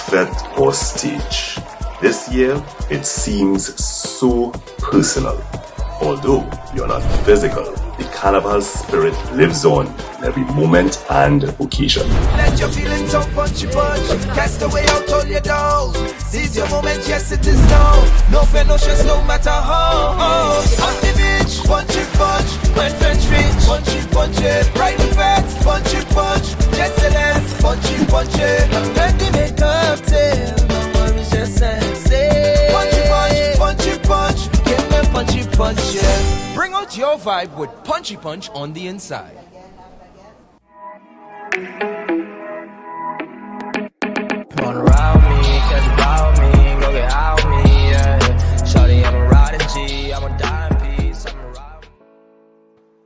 set or stage. This year, it seems so personal. Although you're not physical, the Carnival spirit lives on in every moment and occasion. Let your feelings out, punchy punch. Cast away out all your doubts. Seize your moment, yes it is now. No fear, no stress, no matter how. On the beach, punchy punch. When friends reach, punchy punch it. Right the facts, punchy punch. Just the left, punchy punch it. Let the make up till no worries, just say punchy punch, punchy punch. Give me punchy punch, yeah. Bring out your vibe with Punchy Punch on the inside. Wanna ride me, catch a ride with me, go get out with me, yeah. Shawty, I'm a riding G, I'm a dying piece, I'm a ride.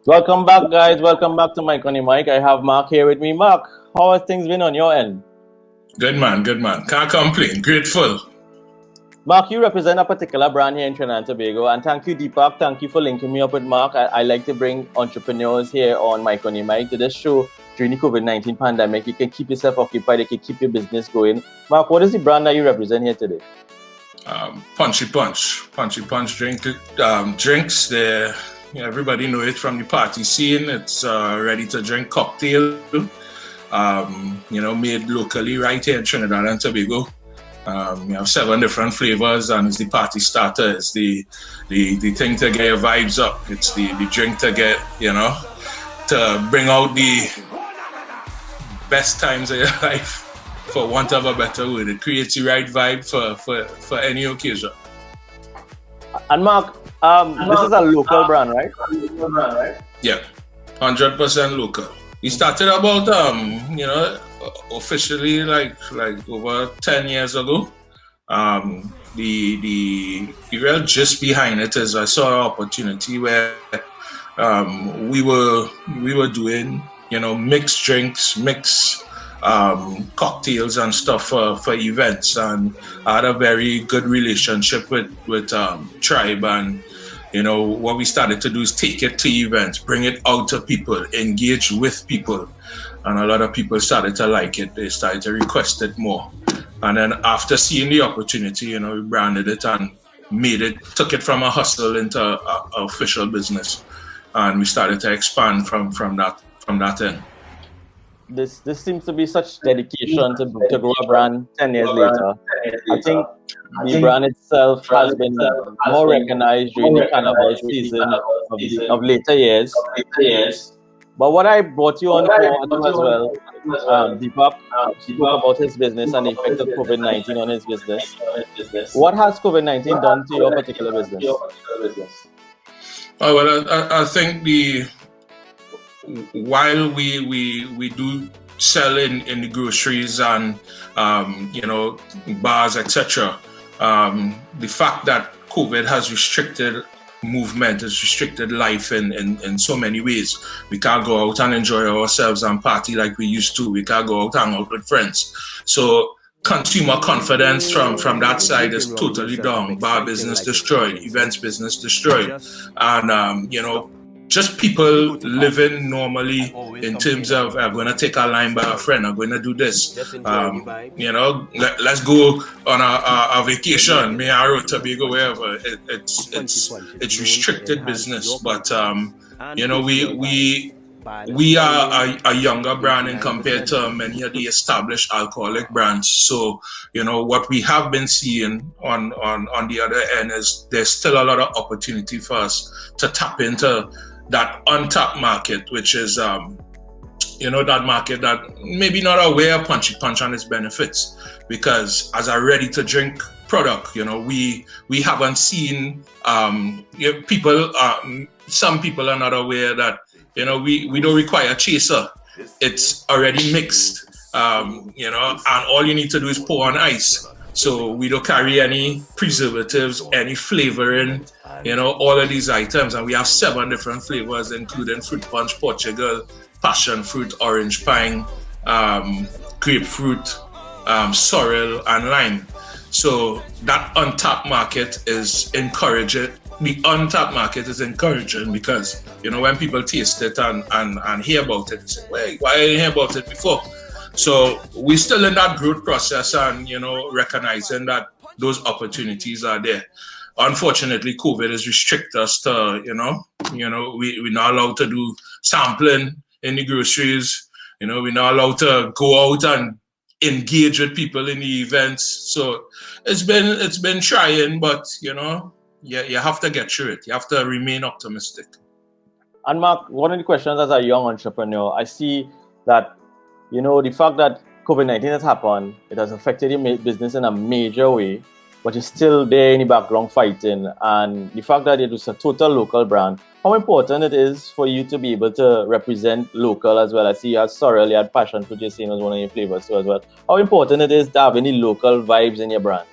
Welcome back, guys. Welcome back to Mike on the Mic. I have Mark here with me. Mark, how has things been on your end? Good man. Can't complain. Grateful. Mark, you represent a particular brand here in Trinidad and Tobago, and thank you, Deepak. Thank you for linking me up with Mark. I like to bring entrepreneurs here on Mike on the Mic to this show during the COVID-19 pandemic. You can keep yourself occupied, you can keep your business going. Mark, what is the brand that you represent here today? Punchy Punch drinks. There, everybody know it from the party scene. It's ready to drink cocktail. Made locally right here in Trinidad and Tobago. We have 7 different flavors, and it's the party starter. It's the thing to get your vibes up. It's the drink to get, to bring out the best times of your life, for want of a better word. It creates the right vibe for any occasion. And Mark, this is a local brand, right? Yeah, 100% local. We started about officially like over 10 years ago. The real gist behind it is I saw an opportunity where we were doing mixed drinks, mixed cocktails and stuff for events, and I had a very good relationship with Tribe, and what we started to do is take it to events, bring it out to people, engage with people. And a lot of people started to like it. They started to request it more. And then after seeing the opportunity, we branded it and took it from a hustle into a official business. And we started to expand from that end. This seems to be such dedication to grow a brand 10 years later. I think the brand itself has been more recognized during the Carnival season of later years. But what I brought you on for as well, Deepak spoke about his business and the effect of COVID-19 on his business. What has COVID-19 done to your particular business? Oh, well, I think while we do sell in the groceries and bars, etc., the fact that COVID has restricted movement, has restricted life in so many ways. We can't go out and enjoy ourselves and party like we used to. We can't go out and hang out with friends. So consumer confidence from that side is totally down. Bar business destroyed, events business destroyed, and just people living normally in terms of I'm going to take a line by a friend, I'm going to do this. Let's go on a vacation, Tobago, wherever. It's restricted business, but we are a younger brand in compared to many of the established alcoholic brands. So, what we have been seeing on the other end is there's still a lot of opportunity for us to tap into that untapped market, which is, that market that maybe not aware of Punchy Punch and its benefits, because as a ready-to-drink product, we haven't seen people. Some people are not aware that we don't require a chaser. It's already mixed, and all you need to do is pour on ice. So we don't carry any preservatives, any flavoring, all of these items. And we have 7 different flavors, including fruit punch, Portugal, passion fruit, orange pine, grapefruit, sorrel, and lime. So that untapped market is encouraging. The untapped market is encouraging because, when people taste it and hear about it, they say, why I didn't hear about it before? So we're still in that growth process and, recognizing that those opportunities are there. Unfortunately, COVID has restricted us to, we're not allowed to do sampling in the groceries. We're not allowed to go out and engage with people in the events. So it's been trying, but, you have to get through it. You have to remain optimistic. And Mark, one of the questions as a young entrepreneur, I see that, the fact that COVID-19 has happened, it has affected your business in a major way, but you're still there in the background fighting. And the fact that it was a total local brand, how important it is for you to be able to represent local as well. I see you had sorrel, you had passion fruit, you're saying was one of your flavors too as well. How important it is to have any local vibes in your brand?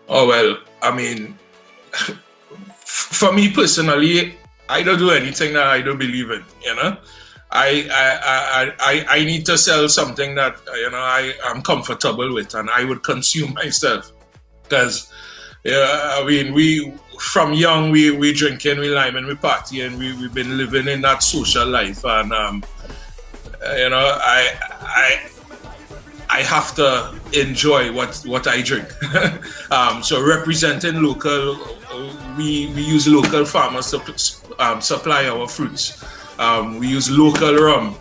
Oh, well, I mean, for me personally, I don't do anything that I don't believe in, I need to sell something that I am comfortable with and I would consume myself, because we from young we drinking, we liming, we partying, we've been living in that social life, and I have to enjoy what I drink. So representing local, we use local farmers to supply our fruits. We use local rum.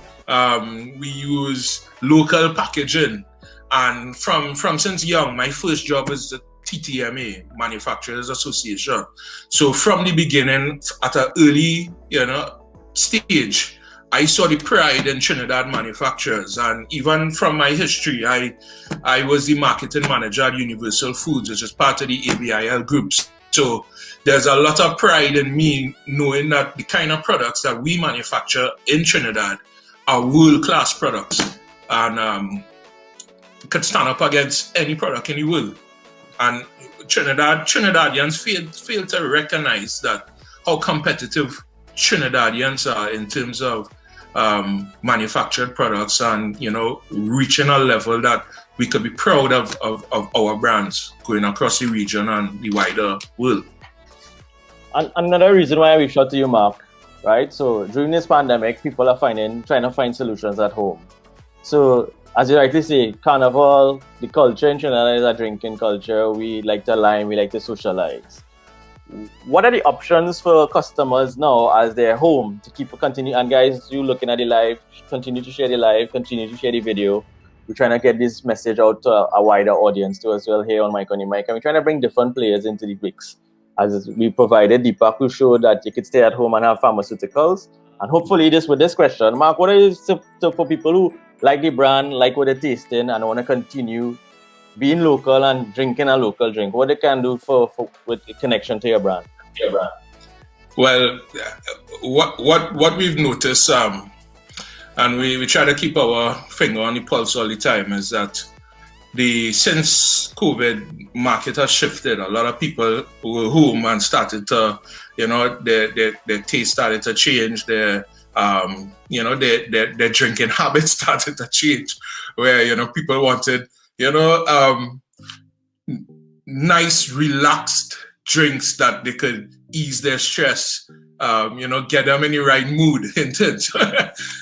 We use local packaging. And from since young, my first job is the TTMA, Manufacturers Association. So from the beginning, at an early stage, I saw the pride in Trinidad manufacturers. And even from my history, I was the marketing manager at Universal Foods, which is part of the ABIL groups. So there's a lot of pride in me knowing that the kind of products that we manufacture in Trinidad are world-class products and could stand up against any product in the world. And Trinidadians fail to recognize that how competitive Trinidadians are in terms of manufactured products and, reaching a level that we could be proud of our brands going across the region and the wider world. And another reason why I reached out to you, Mark, right? So during this pandemic, people are trying to find solutions at home. So as you rightly say, Carnival, the culture in Trinidad is a drinking culture. We like to lime, we like to socialize. What are the options for customers now as they're home to continue? And guys, you looking at the live, continue to share the live, continue to share the video. We're trying to get this message out to a wider audience too as well here on Mike on the Mic. And we're trying to bring different players into the mix. As we provided, Deepak will show that you could stay at home and have pharmaceuticals. And hopefully with this question, Mark, what is for people who like the brand, like what they're tasting, and want to continue being local and drinking a local drink, what they can do with connection to your brand? Well, what we've noticed, and we try to keep our finger on the pulse all the time, is that since COVID, market has shifted. A lot of people were home and started to, their taste started to change. Their drinking habits started to change, where people wanted nice, relaxed drinks that they could ease their stress, get them in the right mood.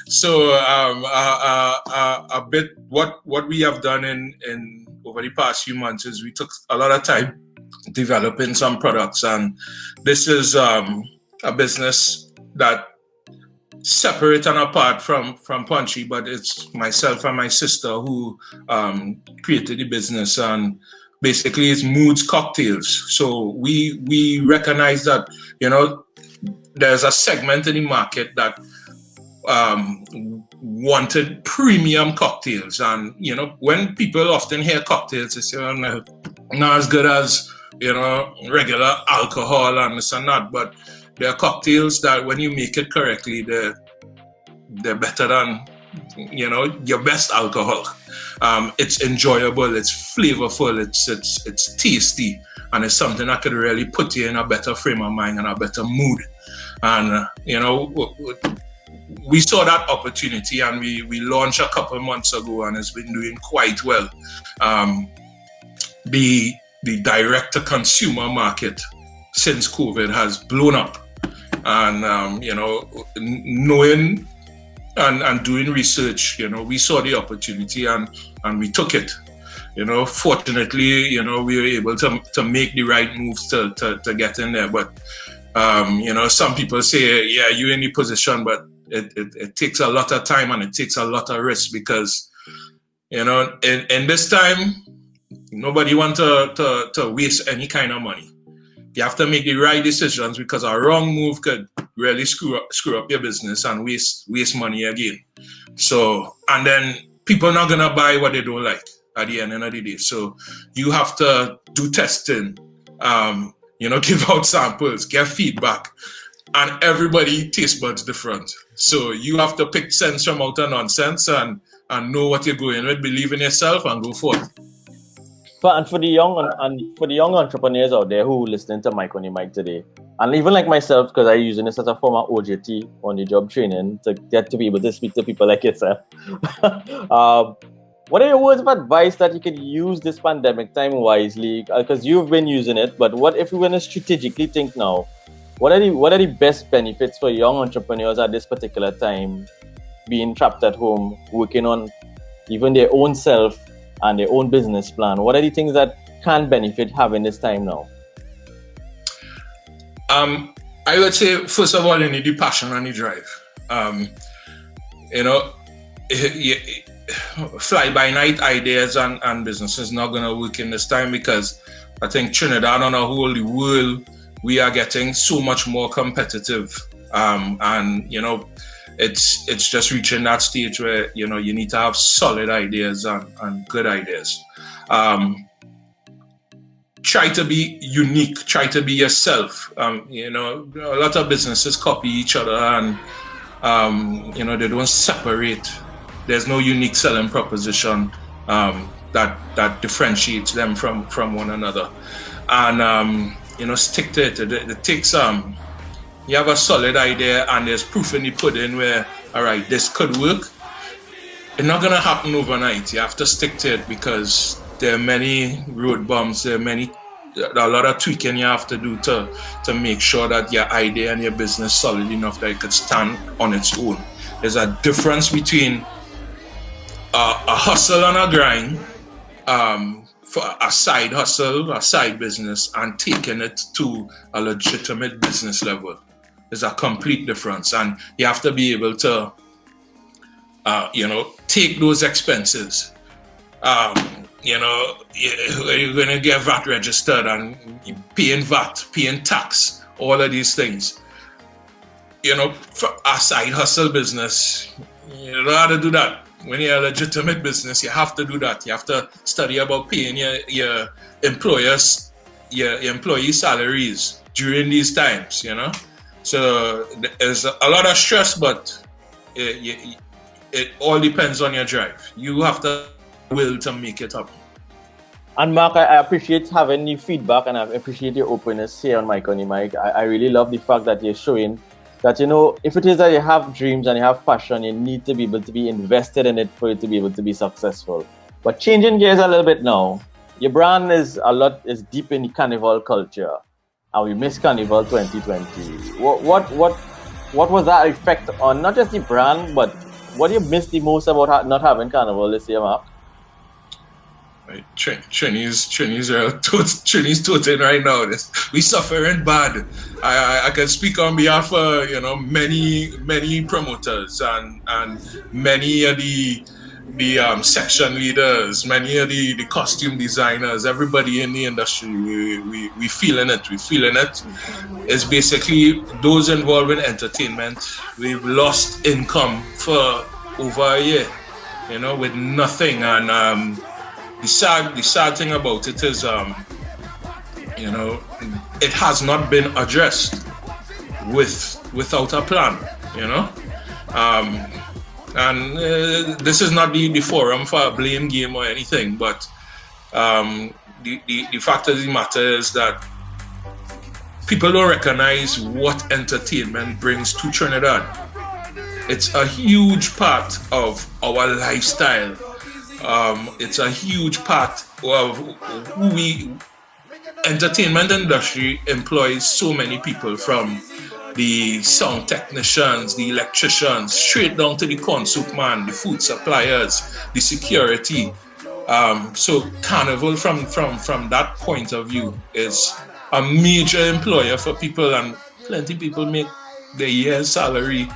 So a bit what we have done in over the past few months is we took a lot of time developing some products, and this is a business that separate and apart from Punchy, but it's myself and my sister who created the business, and basically it's moods cocktails. So we recognize that there's a segment in the market that wanted premium cocktails, and when people often hear cocktails, they say, well, not as good as regular alcohol and this and that, but there are cocktails that when you make it correctly, they're better than your best alcohol. It's enjoyable, it's flavorful, it's tasty, and it's something that could really put you in a better frame of mind and a better mood. And we saw that opportunity, and we launched a couple months ago, and it's been doing quite well. The direct-to-consumer market since COVID has blown up, and knowing and doing research, we saw the opportunity and we took it. Fortunately, we were able to make the right moves to get in there. But, some people say, yeah, you're in the position, but it takes a lot of time and it takes a lot of risk because, in this time, nobody wants to waste any kind of money. You have to make the right decisions because a wrong move could really screw up your business and waste money again. So, and then people are not going to buy what they don't like at the end of the day. So you have to do testing, give out samples, get feedback, and everybody taste buds different. So you have to pick sense from out of nonsense and know what you're going with, believe in yourself, and go forth. And for the young entrepreneurs out there who are listening to Mike on the Mic today, and even like myself, because I'm using this as a form of OJT, on the job training, to get to be able to speak to people like yourself. What are your words of advice that you can use this pandemic time wisely? Because you've been using it, but what if we want to strategically think now? What are the best benefits for young entrepreneurs at this particular time, being trapped at home, working on even their own self and their own business plan? What are the things that can benefit having this time now? I would say, first of all, you need the passion and the drive. Fly-by-night ideas and businesses not going to work in this time because I think Trinidad and the whole world, we are getting so much more competitive. It's just reaching that stage where, you need to have solid ideas and good ideas. Try to be unique, try to be yourself. A lot of businesses copy each other and, they don't separate. There's no unique selling proposition that differentiates them from one another. And, stick to it. It takes you have a solid idea and there's proof in the pudding where, all right, this could work. It's not going to happen overnight. You have to stick to it because there are many road bumps. There are a lot of tweaking you have to do to make sure that your idea and your business is solid enough that it could stand on its own. There's a difference between a hustle and a grind, for a side hustle, a side business, and taking it to a legitimate business level. There's a complete difference, and you have to be able to, take those expenses. You're going to get VAT registered and paying VAT, paying tax, all of these things. For a side hustle business, you don't have to do that. When you're a legitimate business, you have to do that. You have to study about paying your employers, your employee salaries during these times, So there's a lot of stress, but it all depends on your drive. You have to will to make it happen. And Mark, I appreciate having the feedback and I appreciate your openness here on Mike on the Mic. I really love the fact that you're showing that, if it is that you have dreams and you have passion, you need to be able to be invested in it for you to be able to be successful. But changing gears a little bit now, your brand is deep in the Carnival culture, and we missed Carnival 2020. What was that effect on not just the brand, but what do you miss the most about not having Carnival this year, Mark? Right. Trini's toting right now. We suffering bad. I can speak on behalf of many promoters and many of the section leaders, many of the costume designers, everybody in the industry. We feeling it. It's basically those involved in entertainment. We've lost income for over a year, with nothing. And the sad thing about it is, it has not been addressed without a plan, and this is not the forum for a blame game or anything, but the fact of the matter is that people don't recognize what entertainment brings to Trinidad. It's a huge part of our lifestyle. It's a huge part of who entertainment industry employs so many people from the sound technicians, the electricians, straight down to the consup man, the food suppliers, the security. So Carnival from that point of view is a major employer for people, and plenty people make their year's salary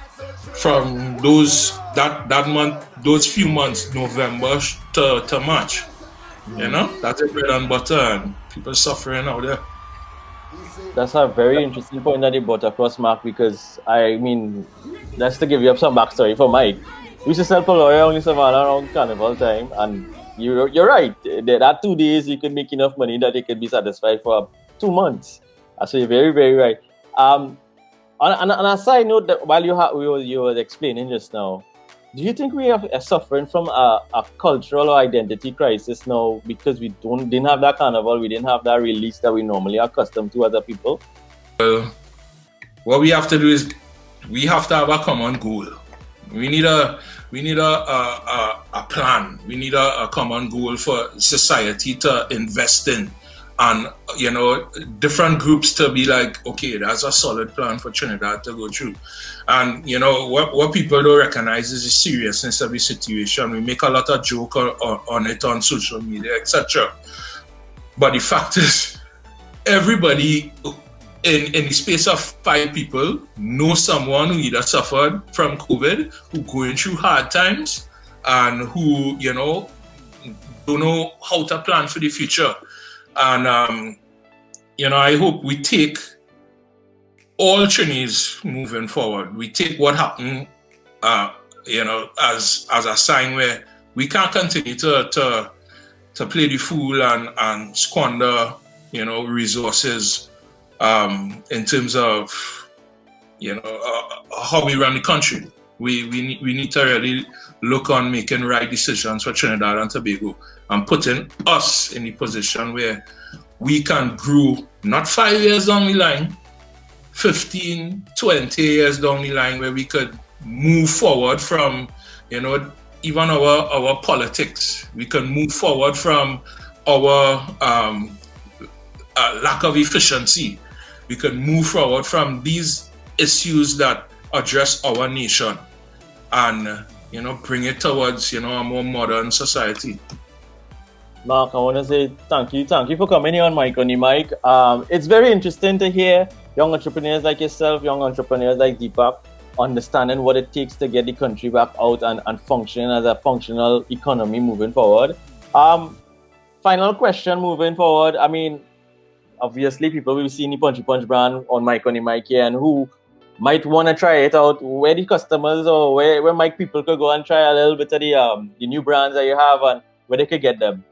from that month, those few months, November to March. You know, that's a bread and butter, and people suffering out there. That's a very interesting point that you brought across, Mark, because I mean, just to give you up some backstory for Mike, we used to sell polo around Savannah around Carnival time, and you're right. There are 2 days you could make enough money that you could be satisfied for 2 months. So you're very, very right. On a side note, that while you were explaining just now, do you think we are suffering from a cultural or identity crisis now because we didn't have that carnival, we didn't have that release that we normally are accustomed to as a people? Well, what we have to do is we have to have a common goal. We need a plan. We need a common goal for society to invest in. And, you know, different groups to be like, okay, that's a solid plan for Trinidad to go through. And, you know, what people don't recognize is the seriousness of the situation. We make a lot of joke on it on social media, etc. But the fact is, everybody in the space of 5 people know someone who either suffered from COVID, who going through hard times, and who, you know, don't know how to plan for the future. And, you know, I hope we take all Trinis moving forward. We take what happened, you know, as a sign where we can't continue to play the fool and squander, you know, resources in terms of, you know, how we run the country. We need to really look on making right decisions for Trinidad and Tobago and putting us in the position where we can grow not 5 years down the line, 15, 20 years down the line, where we could move forward from, you know, even our politics. We can move forward from our lack of efficiency. We can move forward from these issues that address our nation and, you know, bring it towards, you know, a more modern society. Mark, I want to say thank you for coming here on Mike on the Mic. It's very interesting to hear young entrepreneurs like yourself, young entrepreneurs like Deepak, understanding what it takes to get the country back out and functioning as a functional economy moving forward. Final question moving forward. I mean, obviously people will see the Punchy Punch brand on Mike on the Mic here, and who might want to try it out, where the customers or where Mike people could go and try a little bit of the new brands that you have and where they could get them.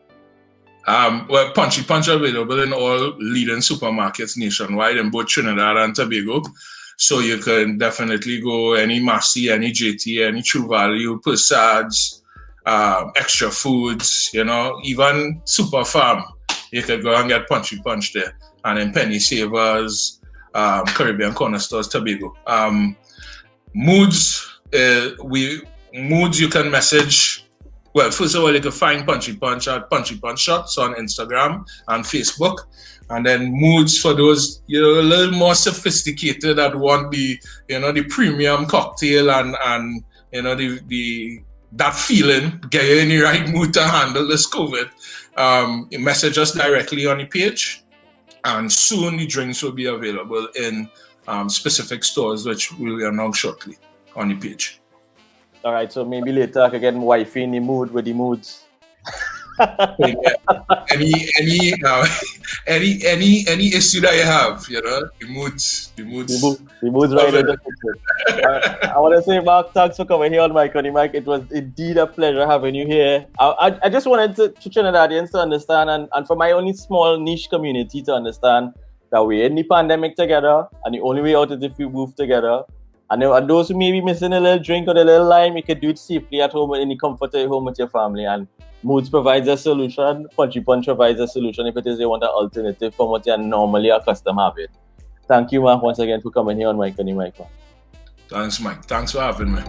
Well, Punchy Punch available in all leading supermarkets nationwide in both Trinidad and Tobago. So you can definitely go any Massey, any JT, any True Value, Persades, Extra Foods, you know, even Super Farm. You could go and get Punchy Punch there. And then Penny Savers, Caribbean Corner Stores, Tobago. Moods you can message. Well, first of all, you can find Punchy Punch at Punchy Punch Shots on Instagram and Facebook. And then Moods for those, you know, a little more sophisticated that want the, you know, the premium cocktail and you know, that feeling, get you in the right mood to handle this COVID. You message us directly on the page. And soon the drinks will be available in specific stores, which we'll announce shortly on the page. All right, so maybe later I could get wifey in the mood with the moods. any issue that you have, you know, the moods right in the picture. I want to say, Mark, thanks for coming here on Mike on the Mic. It was indeed a pleasure having you here. I just wanted to Trinidadians to understand, and for my only small niche community to understand that we're in the pandemic together, and the only way out is if we move together. And those who may be missing a little drink or a little lime, you can do it safely at home in the comfort of your home with your family. And Moods provides a solution. Punchy Punch provides a solution if it is you want an alternative from what you're normally accustomed to having. Thank you, Mark, once again for coming here on Mike on the Mic. Thanks, Mike. Thanks for having me.